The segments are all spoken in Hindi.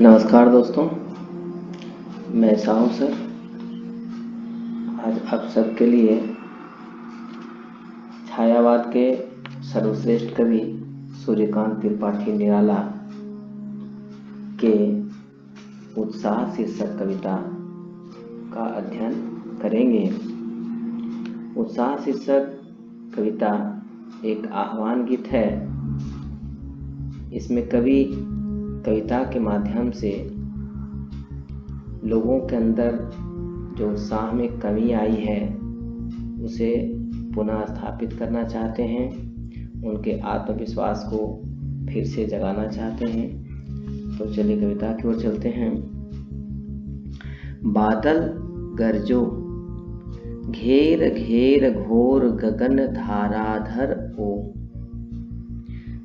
नमस्कार दोस्तों, मैं साहू सर। आज आप सबके लिए छायावाद के सर्वश्रेष्ठ कवि सूर्यकांत त्रिपाठी निराला के उत्साह शीर्षक कविता का अध्ययन करेंगे। उत्साह शीर्षक कविता एक आह्वान गीत है। इसमें कवि कविता के माध्यम से लोगों के अंदर जो उत्साह में कमी आई है उसे पुनः स्थापित करना चाहते हैं, उनके आत्मविश्वास को फिर से जगाना चाहते हैं। तो चलिए कविता की ओर चलते हैं। बादल गरजो घेर घेर घोर गगन धाराधर ओ।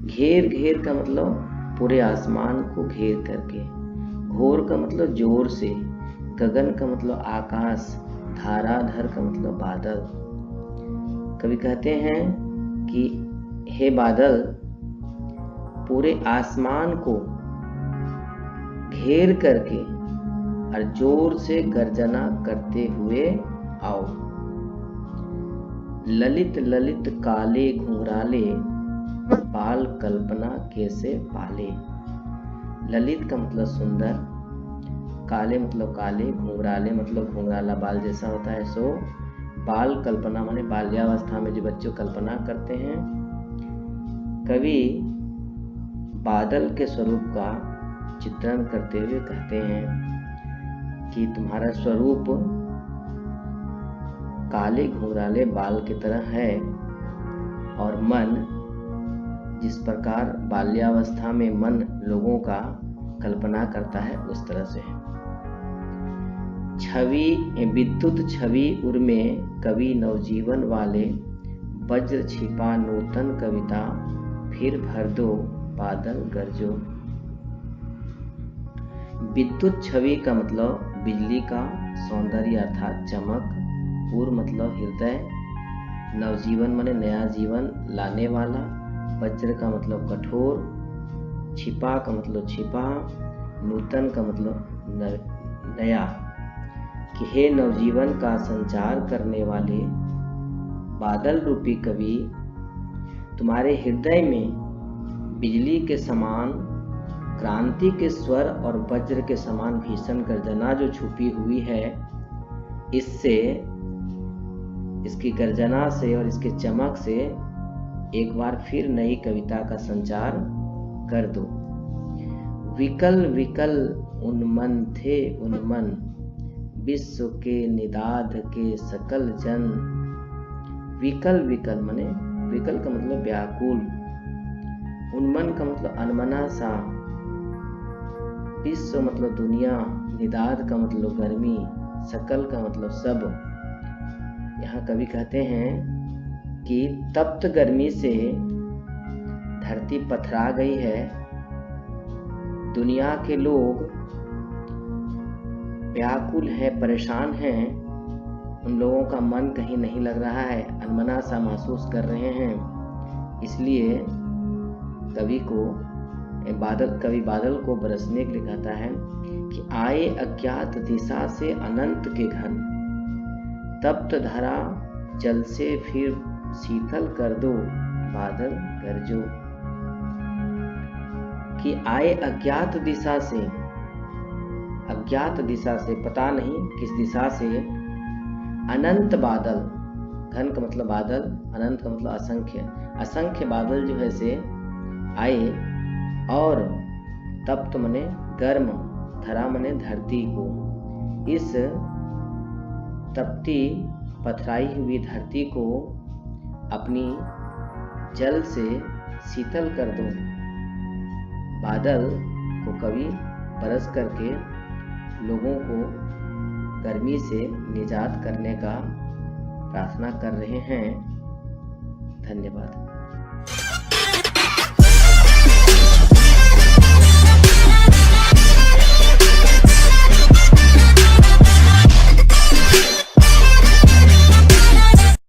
घेर घेर का मतलब पूरे आसमान को घेर करके, घोर का मतलब जोर से, गगन का मतलब आकाश, धाराधर का मतलब बादल। कवि कहते हैं कि हे बादल, पूरे आसमान को घेर करके और जोर से गर्जना करते हुए आओ। ललित ललित काले घुंघराले बाल कल्पना कैसे पाले। ललित का मतलब सुंदर, काले मतलब काले, घुंघराले मतलब घुंघराला बाल जैसा होता है सो। बाल कल्पना माने बाल्यावस्था में जो बच्चों कल्पना करते हैं। कवि बादल के स्वरूप का चित्रण करते हुए कहते हैं कि तुम्हारा स्वरूप काले घुंघराले बाल की तरह है और मन जिस प्रकार बाल्यावस्था में मन लोगों का कल्पना करता है उस तरह से है। छवि विद्युत छवि उर्मे कवि नवजीवन वाले, वज्र छिपा नूतन कविता फिर भर दो बादल गरजो। विद्युत छवि का मतलब बिजली का सौंदर्य अर्थात चमक, उर मतलब हृदय, नवजीवन माने नया जीवन लाने वाला, वज्र का मतलब कठोर, छिपा का मतलब छिपा, नूतन का मतलब नया। कि हे नवजीवन का संचार करने वाले बादल रूपी कवि, तुम्हारे हृदय में बिजली के समान क्रांति के स्वर और वज्र के समान भीषण गर्जना जो छुपी हुई है, इससे, इसकी गर्जना से और इसके चमक से एक बार फिर नई कविता का संचार कर दो। विकल विकल उन्मन थे उन्मन, विश्व के निदाध के सकल जन। विकल विकल माने विकल का मतलब व्याकुल, उन्मन का मतलब अनमना सा, विश्व मतलब दुनिया, निदाध का मतलब गर्मी, सकल का मतलब सब। यहाँ कवि कहते हैं कि तप्त गर्मी से धरती पथरा गई है। दुनिया के लोग व्याकुल है, परेशान हैं, उन लोगों का मन कहीं नहीं लग रहा है, अनमना सा महसूस कर रहे हैं। इसलिए कवि बादल को बरसने के लिए कहता है कि आए अज्ञात दिशा से अनंत के घन, तप्त धरा जल से फिर शीतल कर दो बादल गरजो। कि आए अज्ञात दिशा से पता नहीं किस दिशा से, अनंत बादल, घन का मतलब बादल, अनंत का मतलब असंख्य, असंख्य बादल जो है से आए और तप्त मने गर्म, धरा मने धरती को, इस तपती पथराई हुई धरती को अपनी जल से शीतल कर दो। बादल को कवि बरस करके लोगों को गर्मी से निजात करने का प्रार्थना कर रहे हैं। धन्यवाद।